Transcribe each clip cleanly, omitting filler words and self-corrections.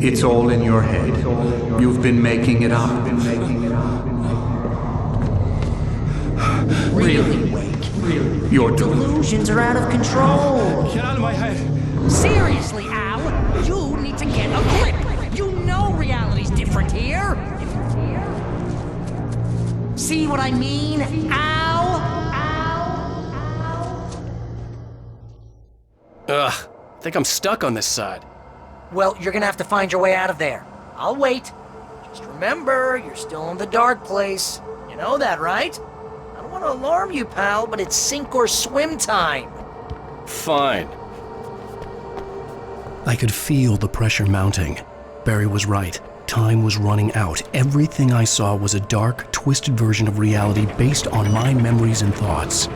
It's all in your head. You've been making it up. Really, Wake? Really? Your Delusions are out of control. Get out of my head. Seriously, Al, you need to get a grip. You know reality's different here. See what I mean, Al? Ugh, I think I'm stuck on this side. Well, you're gonna have to find your way out of there. I'll wait. Just remember, you're still in the dark place. You know that, right? I don't want to alarm you, pal, but it's sink or swim time. Fine. I could feel the pressure mounting. Barry was right. Time was running out. Everything I saw was a dark, twisted version of reality based on my memories and thoughts.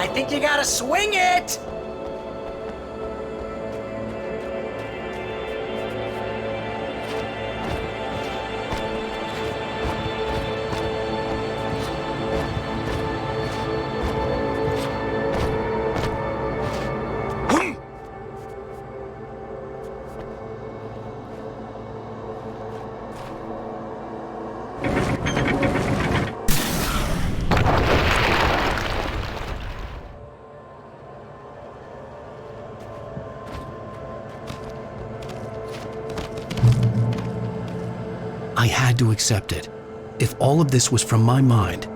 I think you gotta swing it! I had to accept it. If all of this was from my mind,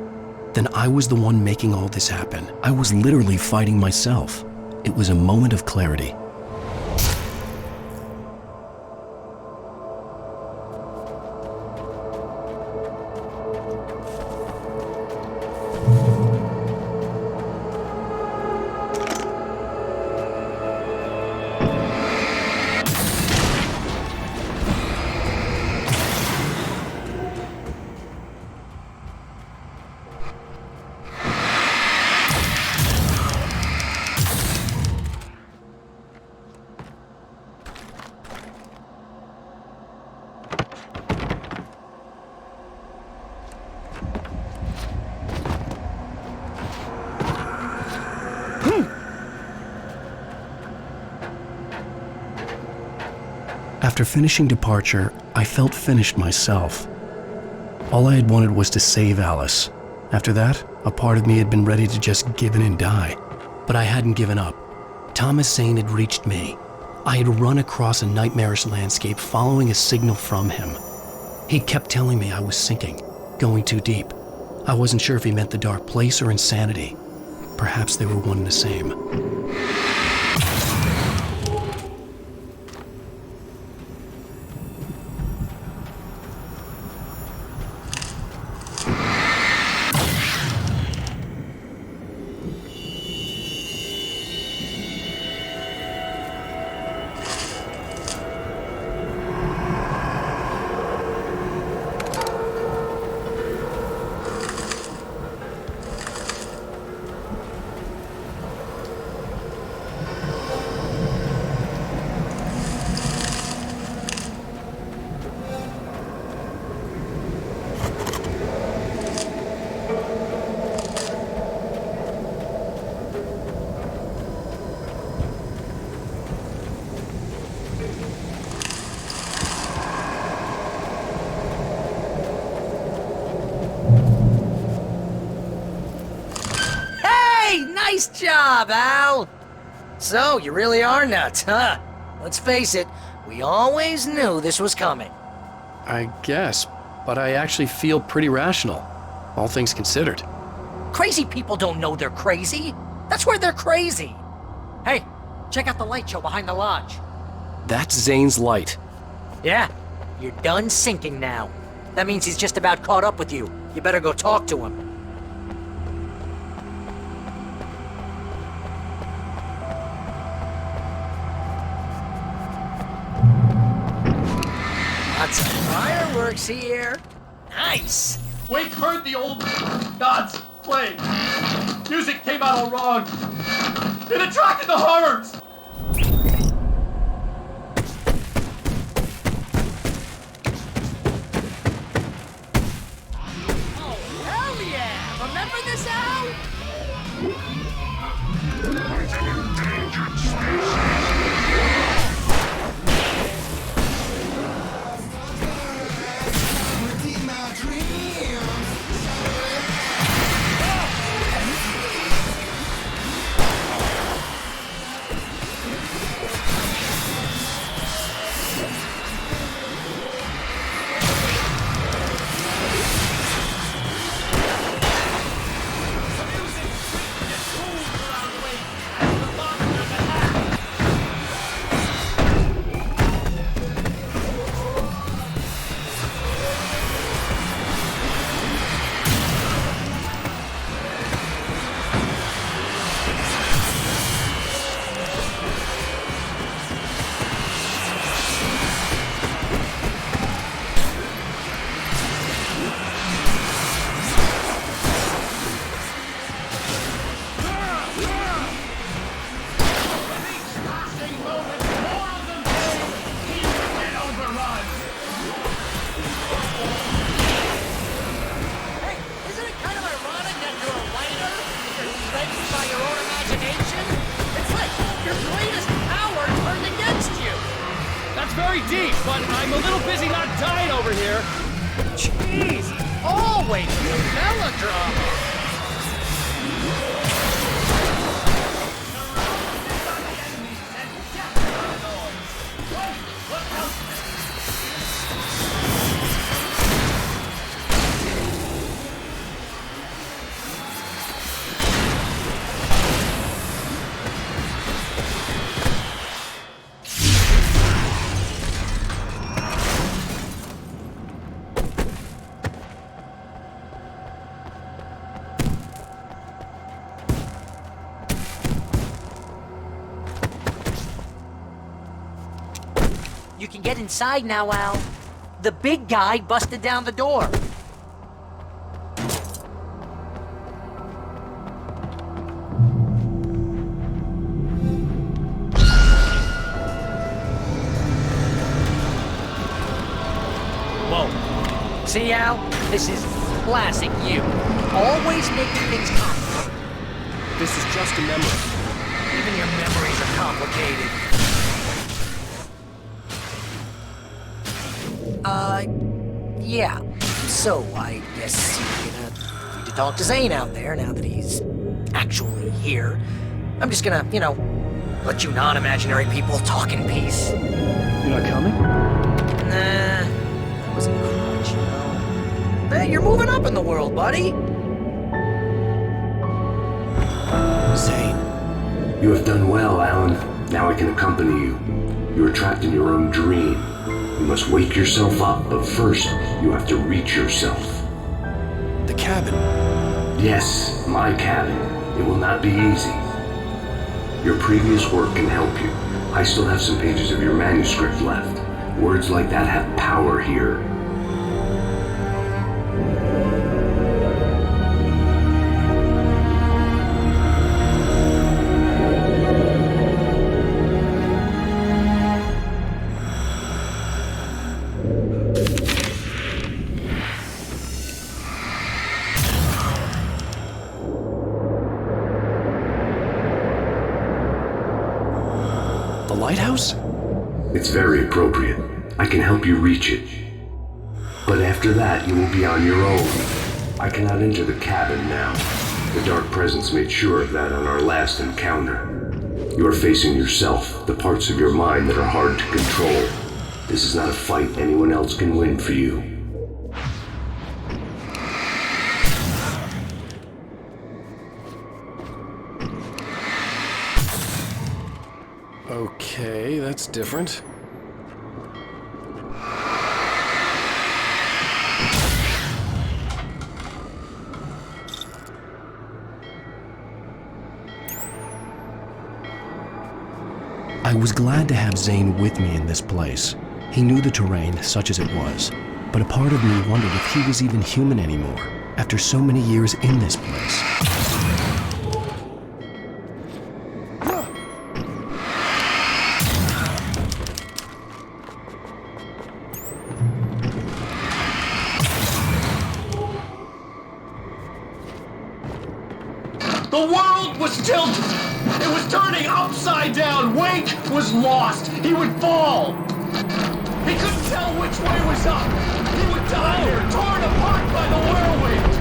then I was the one making all this happen. I was literally fighting myself. It was a moment of clarity. After finishing Departure, I felt finished myself. All I had wanted was to save Alice. After that, a part of me had been ready to just give in and die. But I hadn't given up. Thomas Zane had reached me. I had run across a nightmarish landscape following a signal from him. He kept telling me I was sinking, going too deep. I wasn't sure if he meant the dark place or insanity. Perhaps they were one and the same. Nice job, Al! So, you really are nuts, huh? Let's face it, we always knew this was coming. I guess, but I actually feel pretty rational, all things considered. Crazy people don't know they're crazy. That's why they're crazy. Hey, Check out the light show behind the lodge. That's Zane's light. Yeah, you're done sinking now. That means he's just about caught up with you. You better go talk to him. Lots of fireworks here. Nice. Wake heard the old gods play. Music came out all wrong. It attracted the horrors. Oh, hell yeah! Remember this, Al? deep, but I'm a little busy not dying over here. Jeez, always the melodrama. You can get inside now, Al. The big guy busted down the door. Whoa. See, Al? This is classic you. Always making things complicated. This is just a memory. Even your memories are complicated. Yeah. So, I guess you're gonna need to talk to Zane out there now that he's actually here. I'm just gonna, let you non-imaginary people talk in peace. You're not coming? Nah, that was a crutch, Hey, you're moving up in the world, buddy. Zane. You have done well, Alan. Now I can accompany you. You are trapped in your own dream. You must wake yourself up, but first, you have to reach yourself. The cabin. Yes, my cabin. It will not be easy. Your previous work can help you. I still have some pages of your manuscript left. Words like that have power here. The lighthouse? It's very appropriate. I can help you reach it. But after that, you will be on your own. I cannot enter the cabin now. The Dark Presence made sure of that on our last encounter. You are facing yourself, the parts of your mind that are hard to control. This is not a fight anyone else can win for you. Okay, that's different. I was glad to have Zane with me in this place. He knew the terrain, such as it was, but a part of me wondered if he was even human anymore, after so many years in this place. The world was tilted. It was turning upside down. Wake was lost. He would fall. He couldn't tell which way was up. He would die here, torn apart by the whirlwind.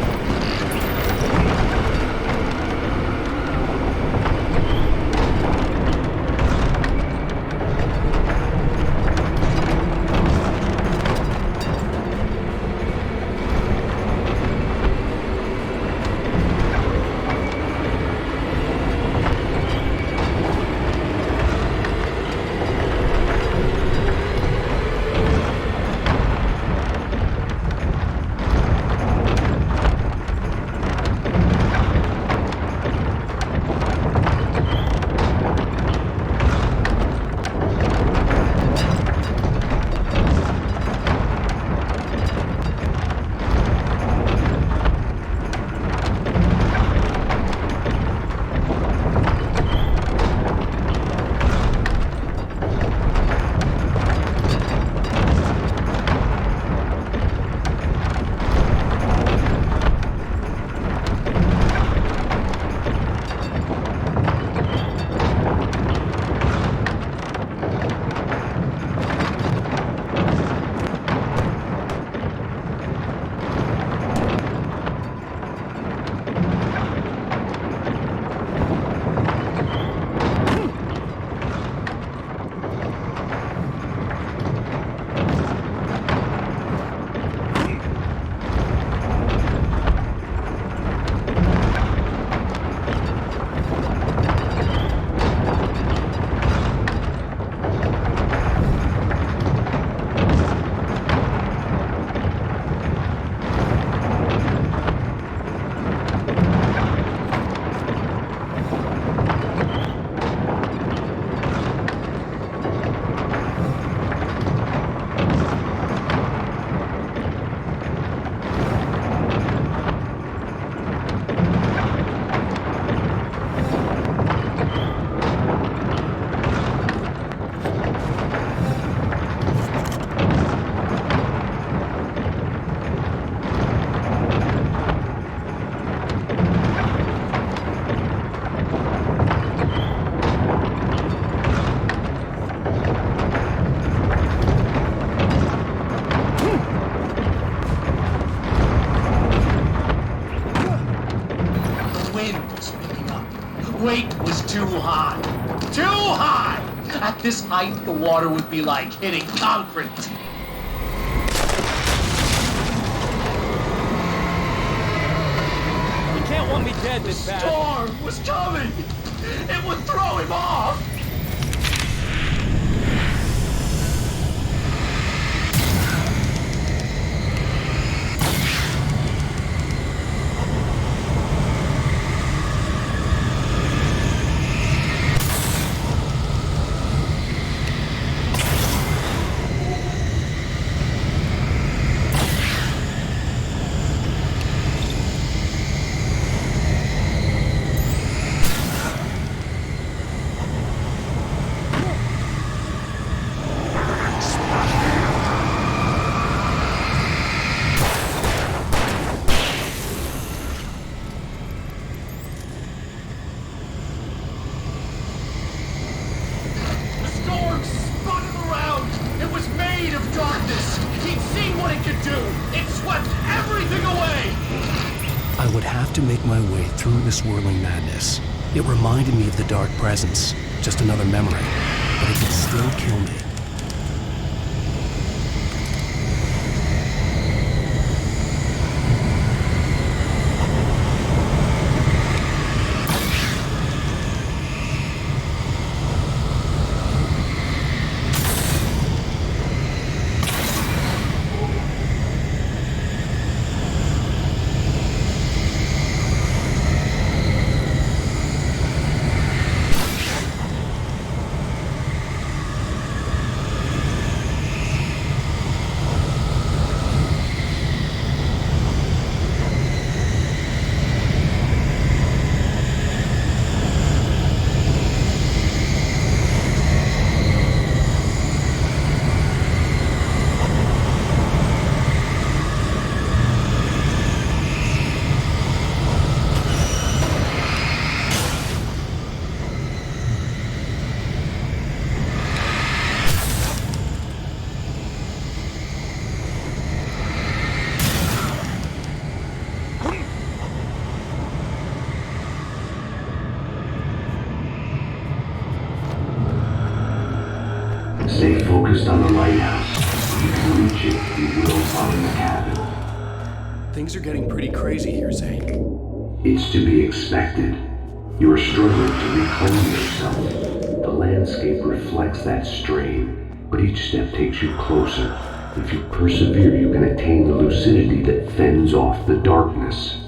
Weight was too high. Too high! At this height, the water would be like hitting concrete. You can't want me dead this bad. Storm was coming! It would throw him off! I would have to make my way through the swirling madness. It reminded me of the dark presence, just another memory, but it could still kill me. focused on the lighthouse. If you can reach it, you will find the cabin. Things are getting pretty crazy here, Zane. It's to be expected. You are struggling to reclaim yourself. The landscape reflects that strain, but each step takes you closer. If you persevere, you can attain the lucidity that fends off the darkness.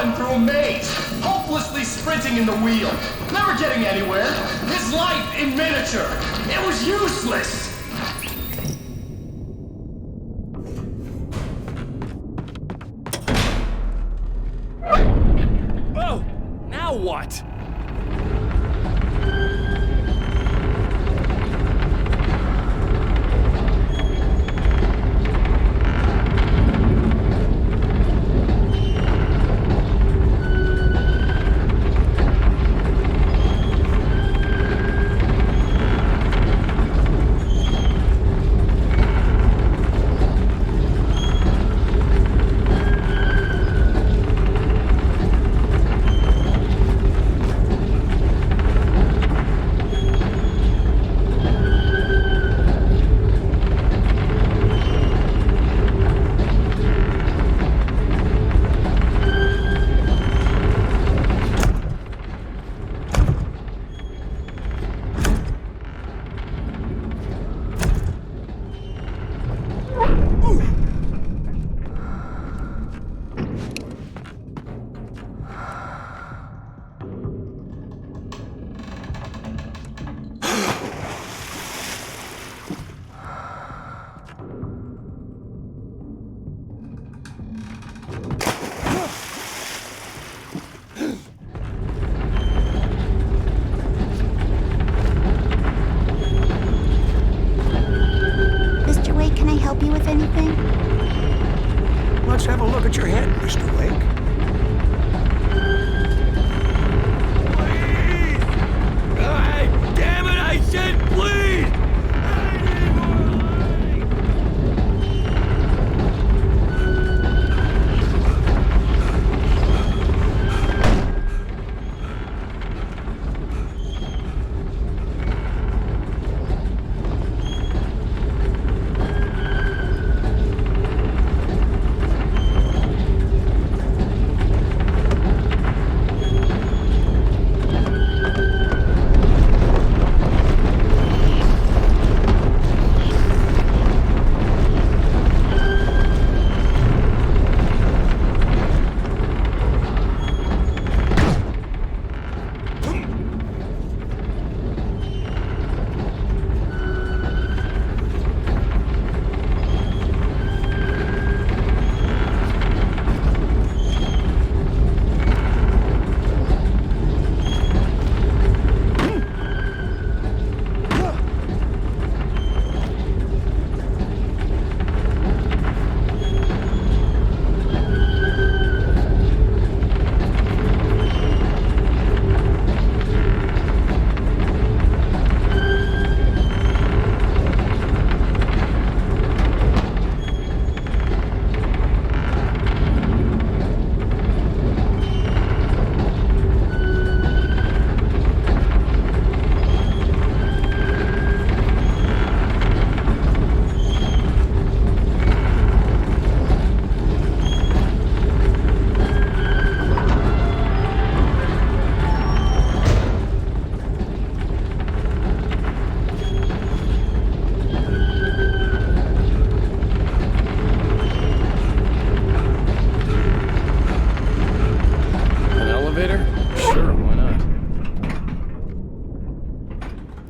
run through a maze, hopelessly sprinting in the wheel, never getting anywhere. His life in miniature. It was useless. Oh! Now what? Mr. Wake, can I help you with anything? Let's have a look at your head, Mr. Wake. Damn it, I said please! I need more light!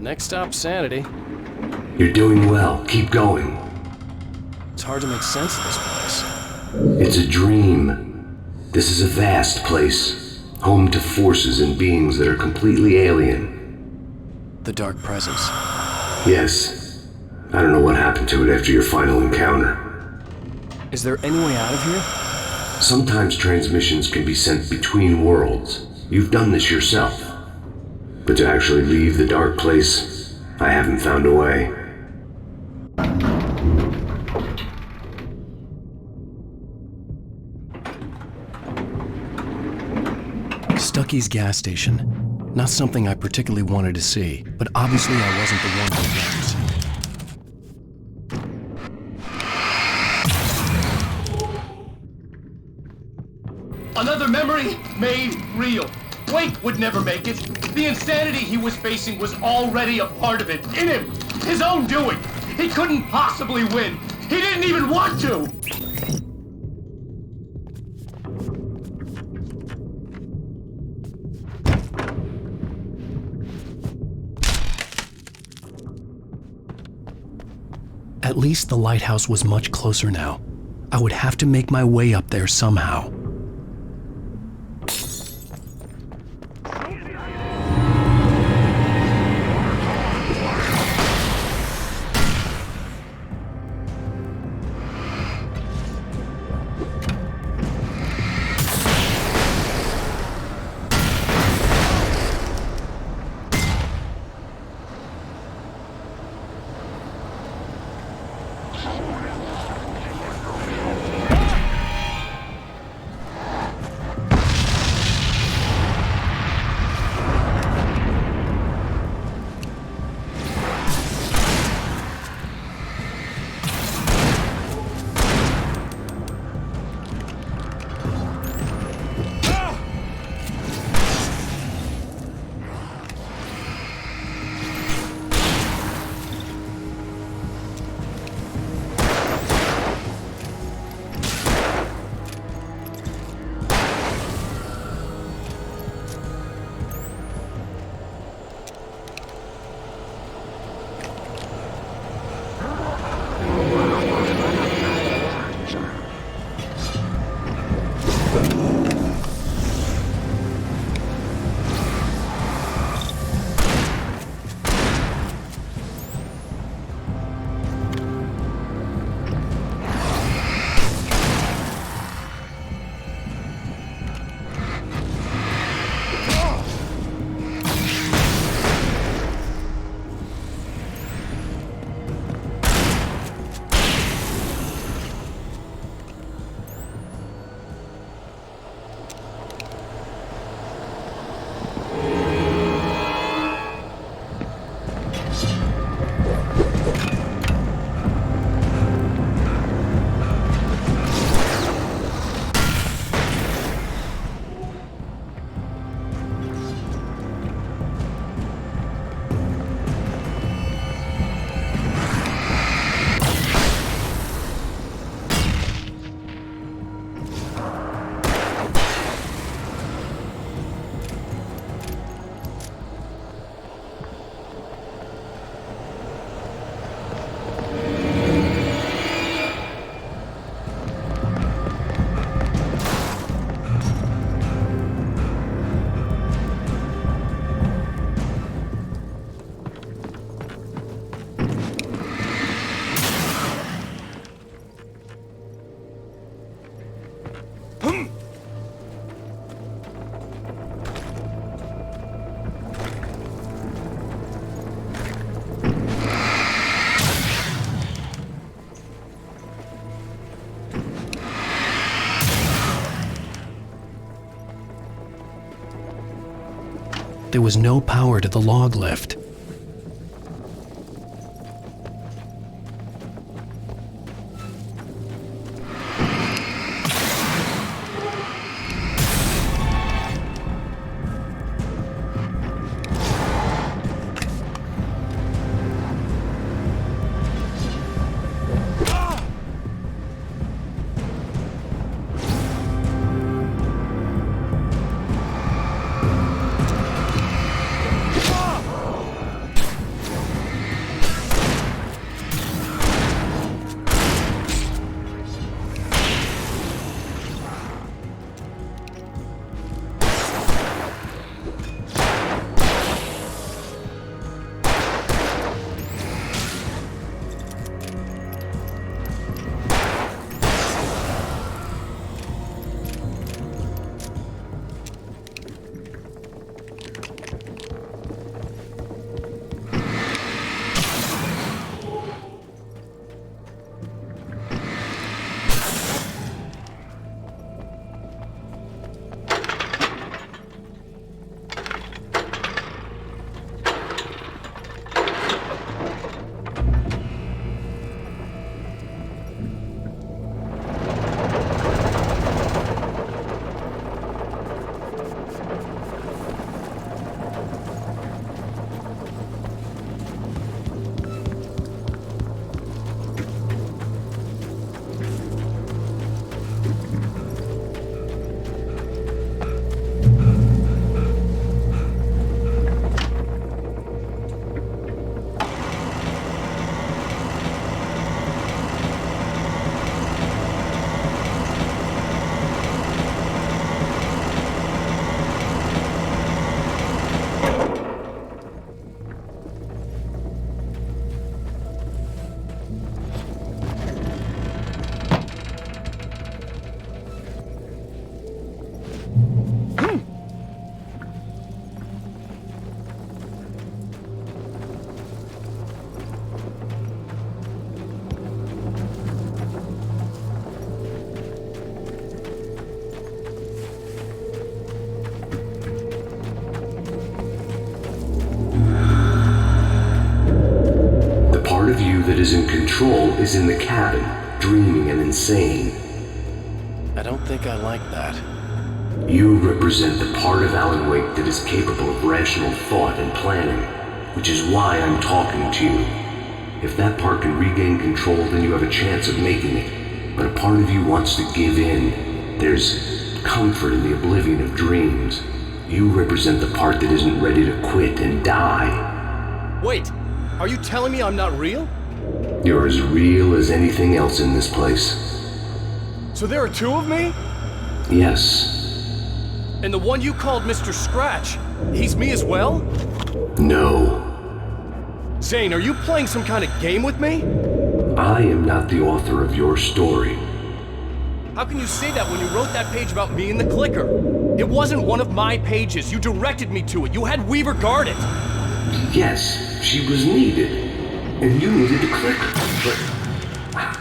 Next stop, Sanity. You're doing well. Keep going. It's hard to make sense of this place. It's a dream. This is a vast place, home to forces and beings that are completely alien. The Dark Presence. Yes. I don't know what happened to it after your final encounter. Is there any way out of here? Sometimes transmissions can be sent between worlds. You've done this yourself. But to actually leave the dark place, I haven't found a way. Stucky's gas station. Not something I particularly wanted to see, but obviously I wasn't the one who went. Another memory made real. Wake would never make it. The insanity he was facing was already a part of it, in him. His own doing. He couldn't possibly win. He didn't even want to. At least the lighthouse was much closer now. I would have to make my way up there somehow. There was no power to the log lift. is in control is in the cabin, dreaming and insane. I don't think I like that. You represent the part of Alanwake that is capable of rational thought and planning, which is why I'm talking to you. If that part can regain control, then you have a chance of making it. But a part of you wants to give in. There's comfort in the oblivion of dreams. You represent the part that isn't ready to quit and die. Wait, are you telling me I'm not real? You're as real as anything else in this place. So there are two of me? Yes. And the one you called Mr. Scratch, he's me as well? No. Zane, are you playing some kind of game with me? I am not the author of your story. How can you say that when you wrote that page about me and the clicker? It wasn't one of my pages. You directed me to it. You had Weaver guard it. Yes, she was needed. And you needed the clicker. But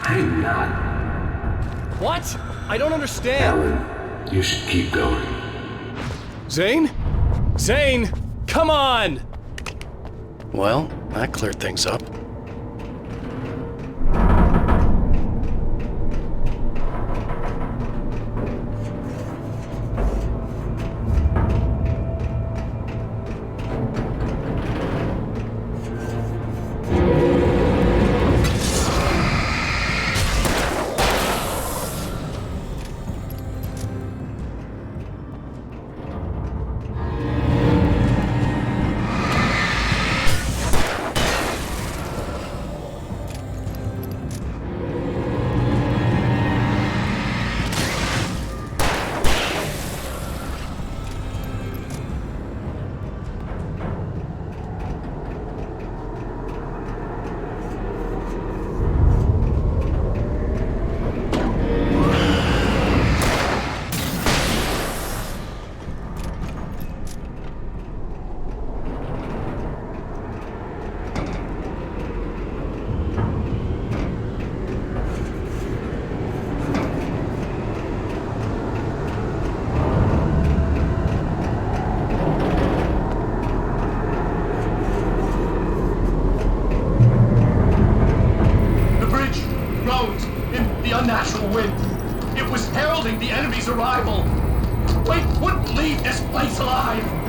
I'm not. What? I don't understand. Alan, you should keep going. Zane? Zane! Come on! Well, that cleared things up. unnatural wind. It was heralding the enemy's arrival. Wake wouldn't leave this place alive.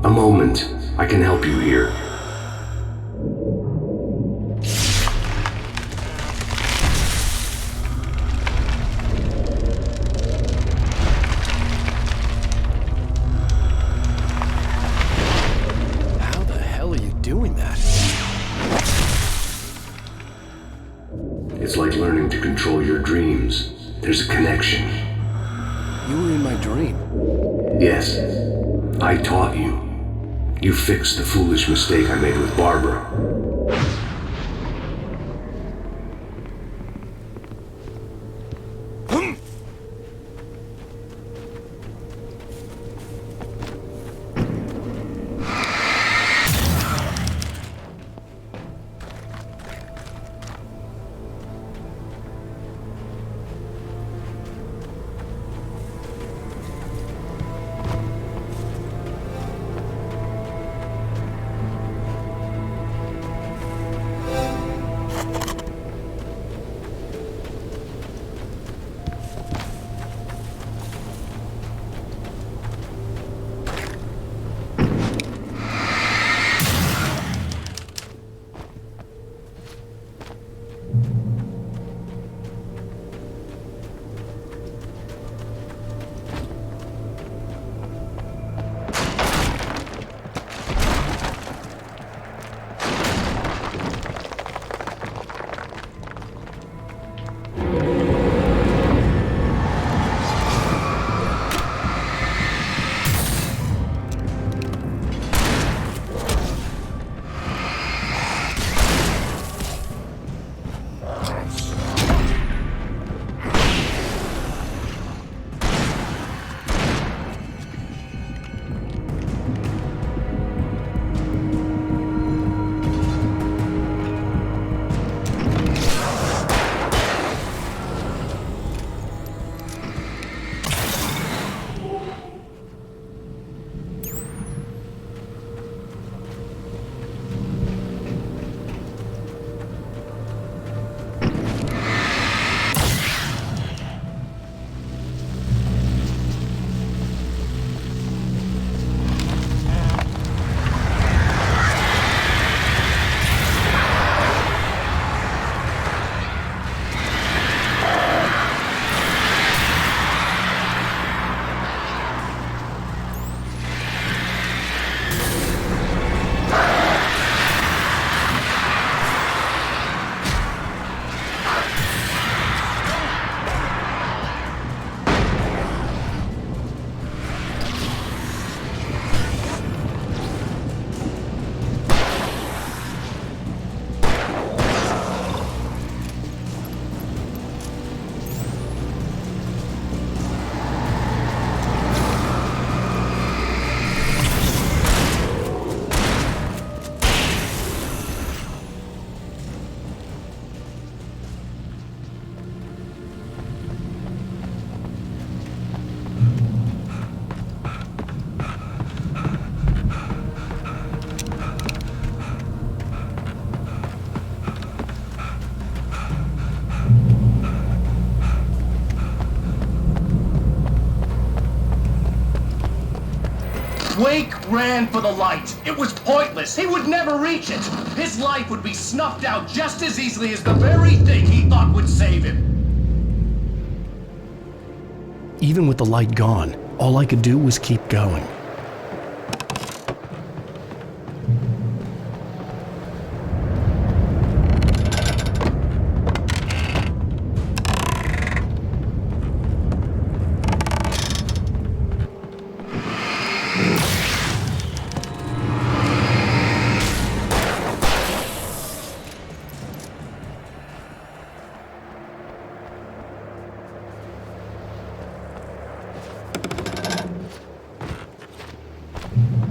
A moment, I can help you here. How the hell are you doing that? It's like learning to control your dreams. There's a connection. You were in my dream. Yes, I taught you. You fixed the foolish mistake I made with Barbara. Wake ran for the light. It was pointless. He would never reach it. His life would be snuffed out just as easily as the very thing he thought would save him. Even with the light gone, all I could do was keep going.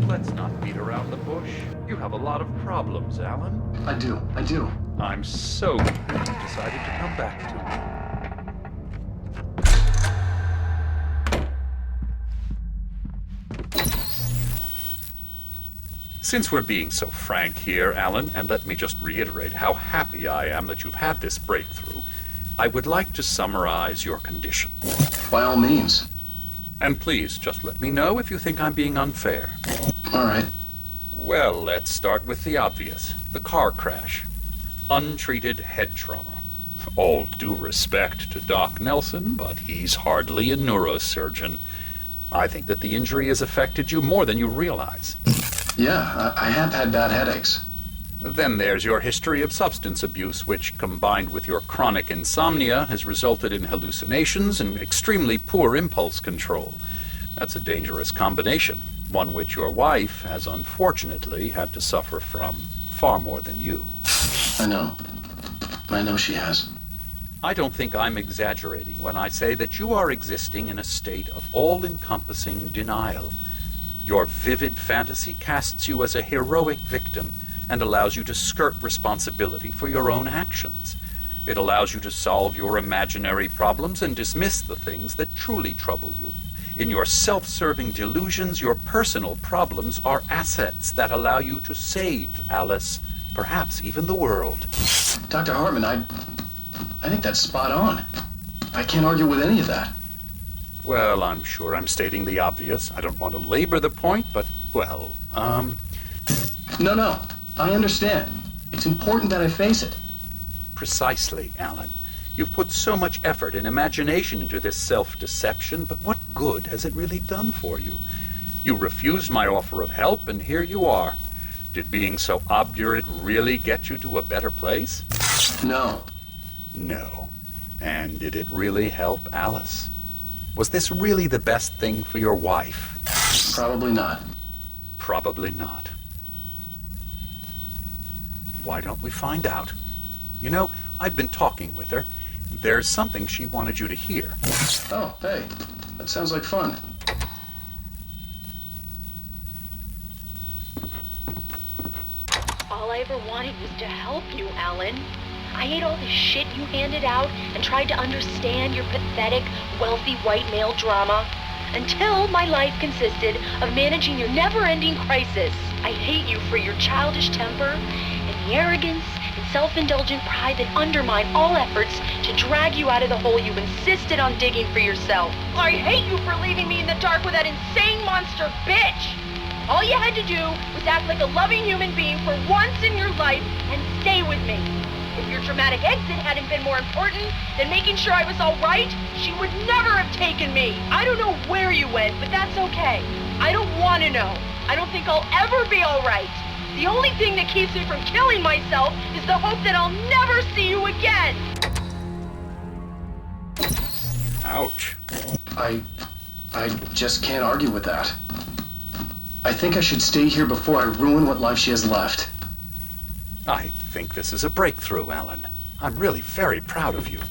Let's not beat around the bush. You have a lot of problems, Alan. I do. I'm so glad you decided to come back to me. Since we're being so frank here, Alan, and let me just reiterate how happy I am that you've had this breakthrough, I would like to summarize your condition. By all means. And please, just let me know if you think I'm being unfair. All right. Well, let's start with the obvious. The car crash. Untreated head trauma. All due respect to Doc Nelson, but he's hardly a neurosurgeon. I think that the injury has affected you more than you realize. Yeah, I have had bad headaches. Then there's your history of substance abuse, which, combined with your chronic insomnia, has resulted in hallucinations and extremely poor impulse control. That's a dangerous combination, one which your wife has unfortunately had to suffer from far more than you. I know she has. I don't think I'm exaggerating when I say that you are existing in a state of all-encompassing denial. Your vivid fantasy casts you as a heroic victim and allows you to skirt responsibility for your own actions. It allows you to solve your imaginary problems and dismiss the things that truly trouble you. In your self-serving delusions, your personal problems are assets that allow you to save Alice, perhaps even the world. Dr. Hartman, I think that's spot on. I can't argue with any of that. Well, I'm sure I'm stating the obvious. I don't want to labor the point, but, well, No, I understand. It's important that I face it. Precisely, Alan. You've put so much effort and imagination into this self-deception, but what good has it really done for you? You refused my offer of help, and here you are. Did being so obdurate really get you to a better place? No. No. And did it really help Alice? Was this really the best thing for your wife? Probably not. Probably not. Why don't we find out? You know, I've been talking with her. There's something she wanted you to hear. Oh, hey. That sounds like fun. All I ever wanted was to help you, Alan. I ate all the shit you handed out and tried to understand your pathetic, wealthy white male drama until my life consisted of managing your never-ending crisis. I hate you for your childish temper and the arrogance and self-indulgent pride that undermine all efforts to drag you out of the hole you insisted on digging for yourself. I hate you for leaving me in the dark with that insane monster bitch! All you had to do was act like a loving human being for once in your life and stay with me. If your dramatic exit hadn't been more important than making sure I was all right, she would never have taken me. I don't know where you went, but that's okay. I don't want to know. I don't think I'll ever be all right. The only thing that keeps me from killing myself is the hope that I'll never see you again. Ouch. I just can't argue with that. I think I should stay here before I ruin what life she has left. I think this is a breakthrough, Alan. I'm really very proud of you.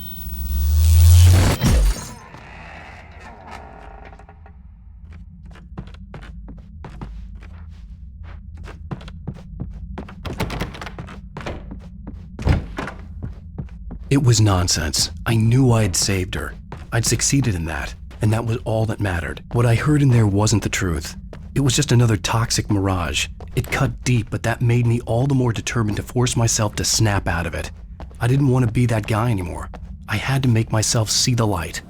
It was nonsense. I knew I had saved her. I'd succeeded in that, and that was all that mattered. What I heard in there wasn't the truth. It was just another toxic mirage. It cut deep, but that made me all the more determined to force myself to snap out of it. I didn't want to be that guy anymore. I had to make myself see the light.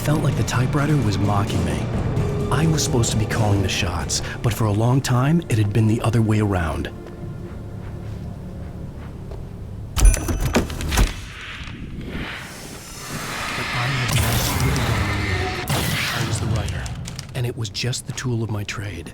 felt like the typewriter was mocking me. I was supposed to be calling the shots, but for a long time, it had been the other way around. But I had most really done the reading. I was the writer, and it was just the tool of my trade.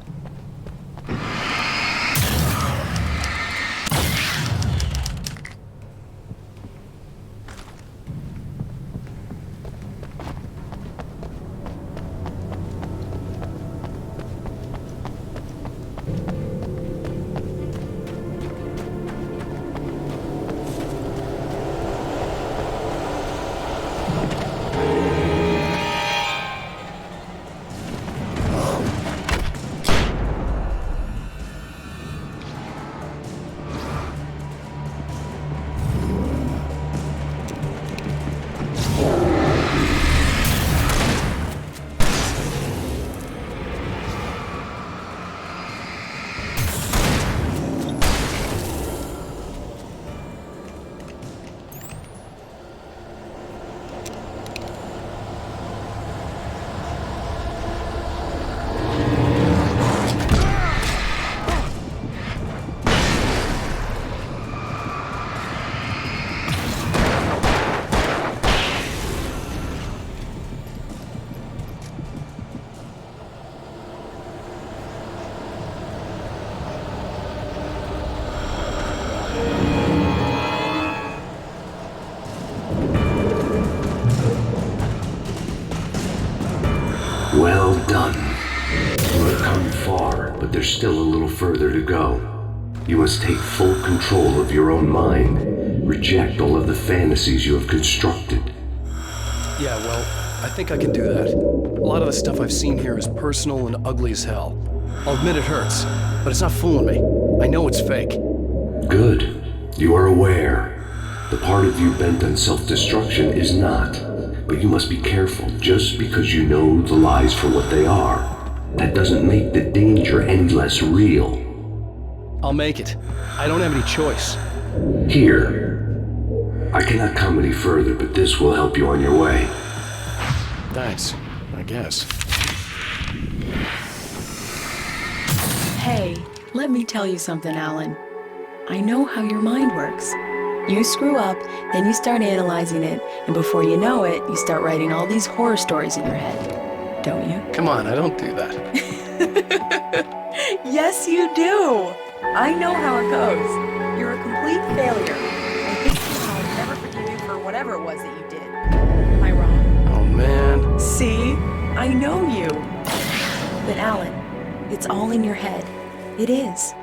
Well done. You have come far, but there's still a little further to go. You must take full control of your own mind. Reject all of the fantasies you have constructed. Yeah, well, I think I can do that. A lot of the stuff I've seen here is personal and ugly as hell. I'll admit it hurts, but it's not fooling me. I know it's fake. Good. You are aware. The part of you bent on self-destruction is not. But you must be careful. Just because you know the lies for what they are, that doesn't make the danger any less real. I'll make it. I don't have any choice. Here. I cannot come any further, but this will help you on your way. Thanks, I guess. Hey, let me tell you something, Alan. I know how your mind works. You screw up, then you start analyzing it, and before you know it, you start writing all these horror stories in your head. Don't you? Come on, I don't do that. Yes, you do! I know how it goes. You're a complete failure. I hate you and I'll never forgive you for whatever it was that you did. Am I wrong? Oh, man. See? I know you. But Alan, it's all in your head. It is.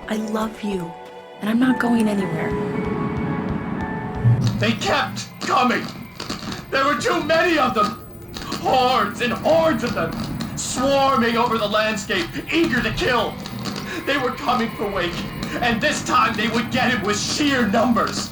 I love you, and I'm not going anywhere. They kept coming. There were too many of them. Hordes and hordes of them, swarming over the landscape, eager to kill. They were coming for Wake, and this time they would get him with sheer numbers.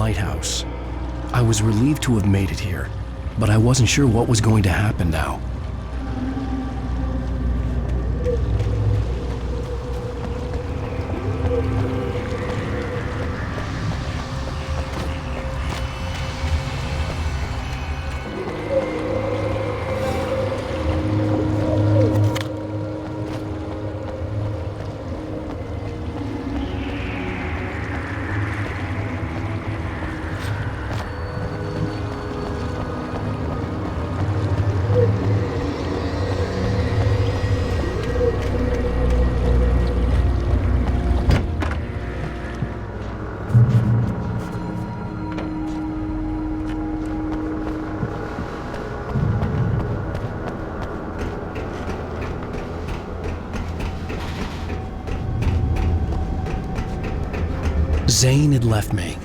lighthouse. I was relieved to have made it here, but I wasn't sure what was going to happen now. Zane had left me.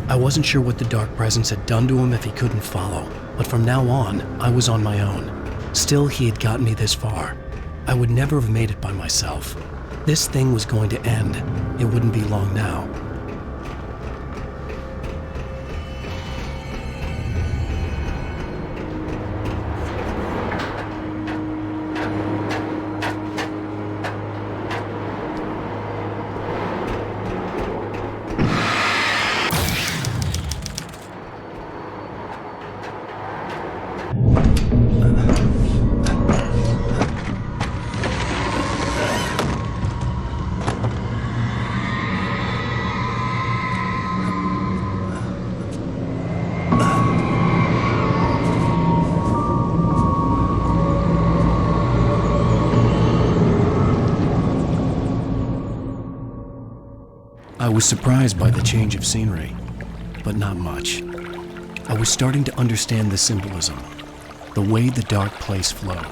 I wasn't sure what the dark presence had done to him if he couldn't follow, but from now on, I was on my own. Still, he had gotten me this far. I would never have made it by myself. This thing was going to end. It wouldn't be long now. I was surprised by the change of scenery, but not much. I was starting to understand the symbolism, the way the dark place flowed.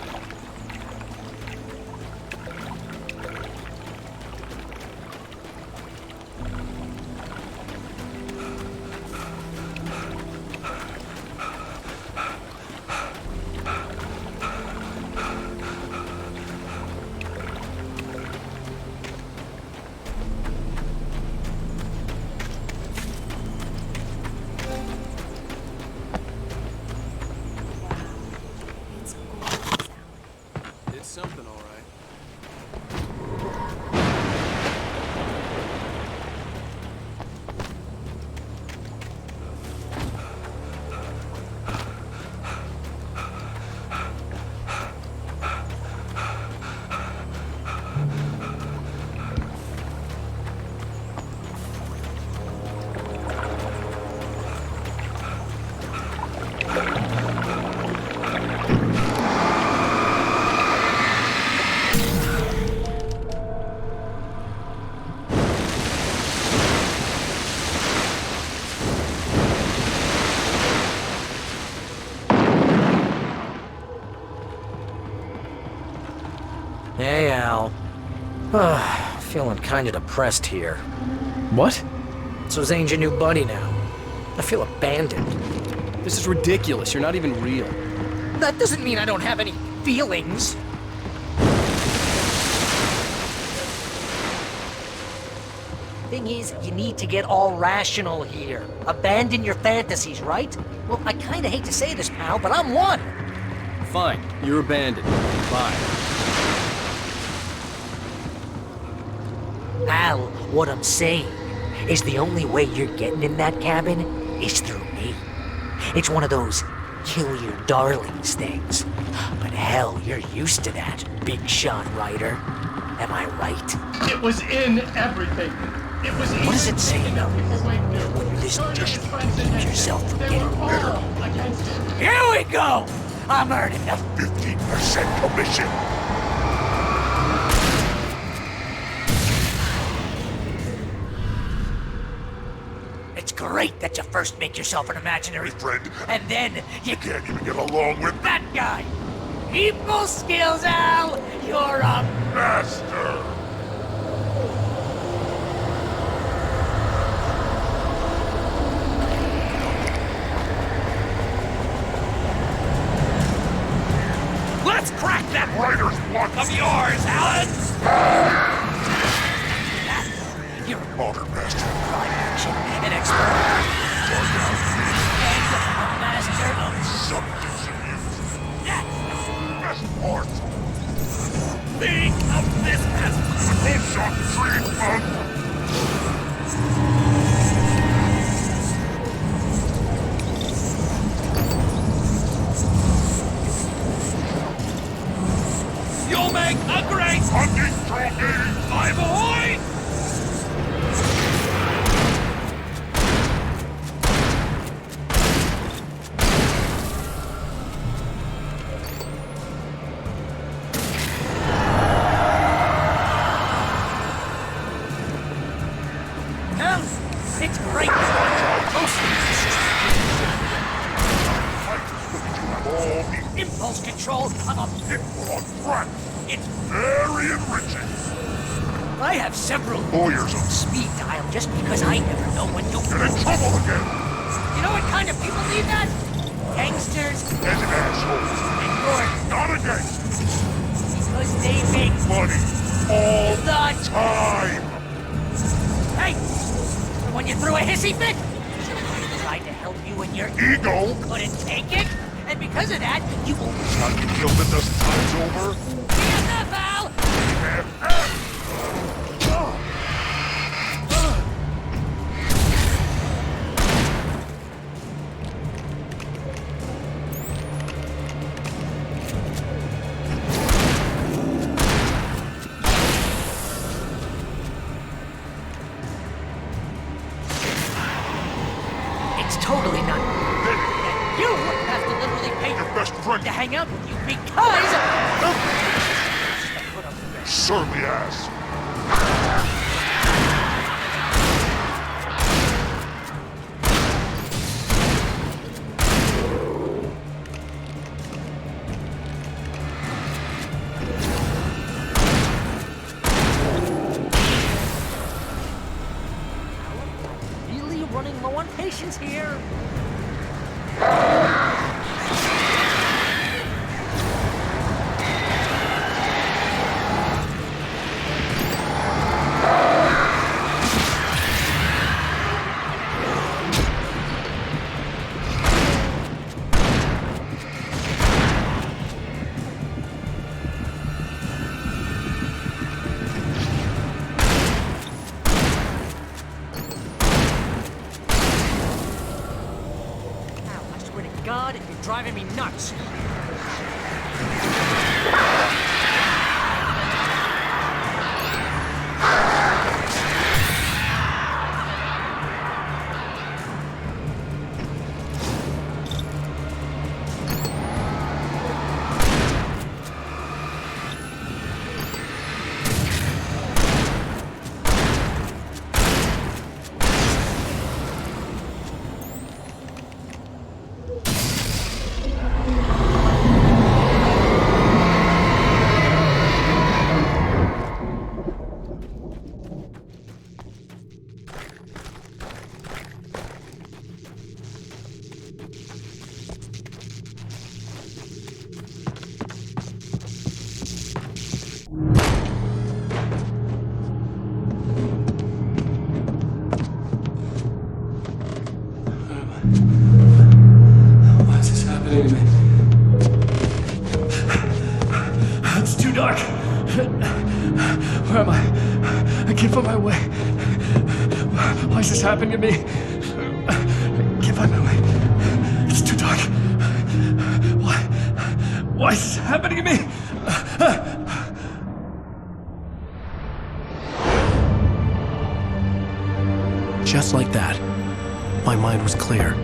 Something, all right. Hey, Al. Feeling kinda depressed here. What? So Zane's your new buddy now. I feel abandoned. This is ridiculous. You're not even real. That doesn't mean I don't have any feelings. Thing is, you need to get all rational here. Abandon your fantasies, right? Well, I kinda hate to say this, pal, but I'm one. Fine. You're abandoned. Bye. Al, what I'm saying is the only way you're getting in that cabin is through me. It's one of those kill your darlings things. But hell, you're used to that, big shot writer. Am I right? It was in everything. It was What does it say, though? When you're this desperate to keep yourself from getting bitter. Here we go! I'm earning a 15% commission. It's great that you first make yourself an imaginary friend, and then you can't even get along with that guy. People skills, Al! You're a master! Let's crack that writer's block of yours, Alan! You're a modern master of crime action, an expert. Think of this as social treatment! You'll make a great hunting trophy! My boy! It's great! Impulse control of a on front. It's very enriching. I have several Lawyers on speed dial just because I never know when you'll get in trouble again. You know what kind of people need that? Gangsters and assholes. And you're not a gangster. Because they make money all the time. Hey! When you threw a hissy fit? I tried to help you and your ego couldn't take it? And because of that, you will start to feel that this time's over. BFF, pal! It's totally not. You have to literally pay your best friend to hang out with you because. Surely has. Really running low on patience here. God, you're driving me nuts. Why is this happening to me? It's too dark. Where am I? I can't find my way. Why is this happening to me? I can't find my way. It's too dark. Why is this happening to me? Just like that, my mind was clear.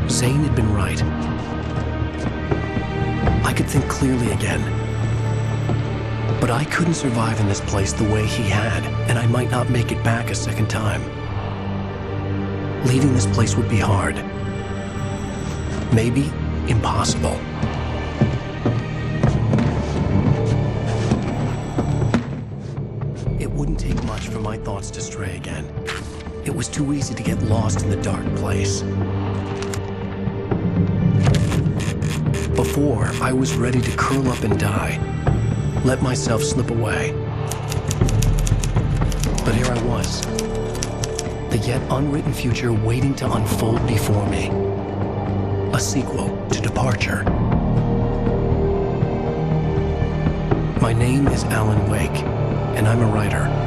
Zane had been right. I could think clearly again. But I couldn't survive in this place the way he had, and I might not make it back a second time. Leaving this place would be hard. Maybe impossible. It wouldn't take much for my thoughts to stray again. It was too easy to get lost in the dark place. Before, I was ready to curl up and die, let myself slip away. But here I was, the yet unwritten future waiting to unfold before me. A sequel to Departure. My name is Alanwake, and I'm a writer.